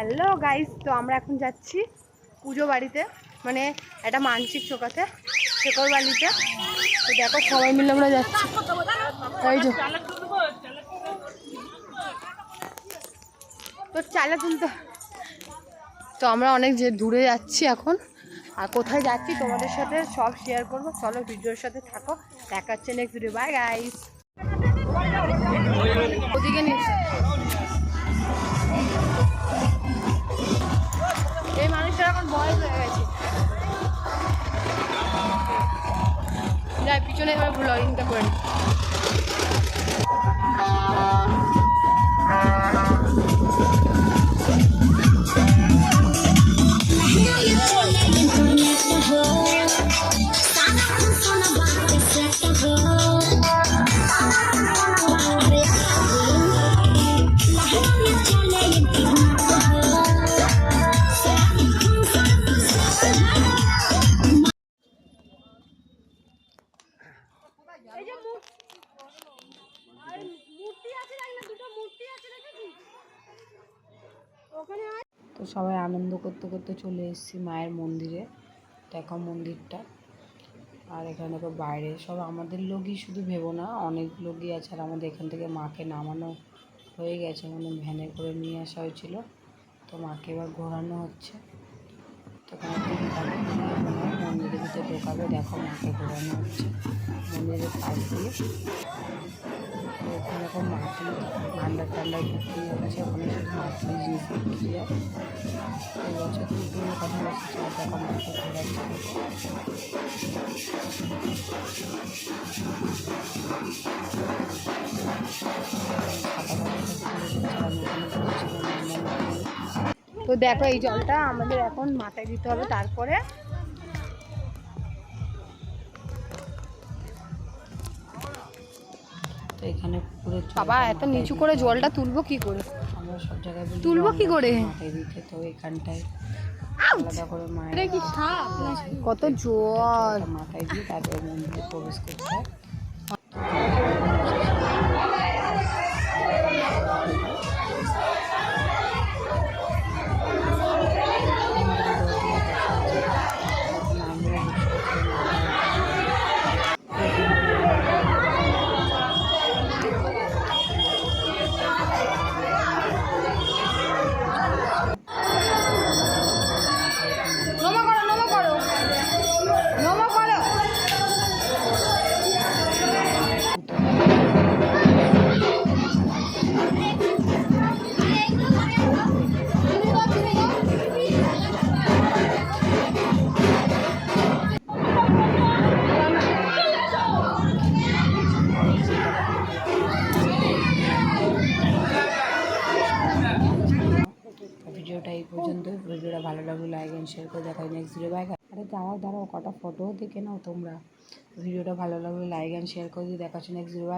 Hello guys, তো আমরা এখন যাচ্ছি পুজো বাড়িতে, মানে একটা মানসিক চোকাতে শেখর বাড়িতে। তো দেখো সবাই মিলে আমরা যাচ্ছি। এই যে তো চালা তুলতে, তো আমরা অনেক যে দূরে যাচ্ছি এখন, আর কোথায় যাচ্ছি তোমাদের সাথে সব শেয়ার করবো। চলো ভিডিওর সাথে থাকো, দেখাচ্ছে নেক্সট ভিডিও। Bye guys. ওদিকে নিয়ে এই মানুষটা এখন বয়স হয়ে গেছে, যাই পিছনে এবার ব্লগিংটা করে নি। তো সবাই আনন্দ করতে করতে চলে এসেছি মায়ের মন্দিরে। দেখো মন্দিরটা, আর এখানে তো বাইরে সব আমাদের লোকই, শুধু ভেবো না অনেক লোকই আছে। আর আমাদের এখান থেকে মাকে নামানো হয়ে গেছে, মানে ভ্যানে করে নিয়ে আসা হয়েছিল, তো মাকে এবার ঘোরানো হচ্ছে। তো মন্দিরের ভিতরে ঢোকাবে, দেখো মাকে ঘোরানো হচ্ছে মন্দিরের পাশ দিয়ে। তো ওখানে এখন মাটি ভান্ডার টান্ডার বিক্রি হচ্ছে, ওখানে শুধু মাটি জিনিস বিক্রি হয়। এই বছর দুটো কথা বলছে, দেখো মাকে ঘোরাচ্ছে। তো দেখো এই জলটা আমাদের এখন মাথায় দিতে হবে, তারপরে তো এখানে পুকুরে বাবা এত নিচু করে জলটা তুলবো কি করে, আমরা সব জায়গায় তুলবো কি করে মাথায় দিতে। তো এখানটায় আলাদা করে মায়ের কত জল মাথায় দিয়ে তারপরে মন্দিরে প্রবেশ করতে হয়। ভিডিওটা এই পর্যন্ত। ভিডিওটা ভালো লাগলে লাইক এন্ড শেয়ার করে দেখা নেক্সট ভিডিও। বাই। আরে দাঁড়াও কটা ফটোও দেখে নাও তোমরা। ভিডিওটা ভালো লাগলে লাইক এন্ড শেয়ার করে দিয়ে দেখাচ্ছি নেক্সট ভিডিও।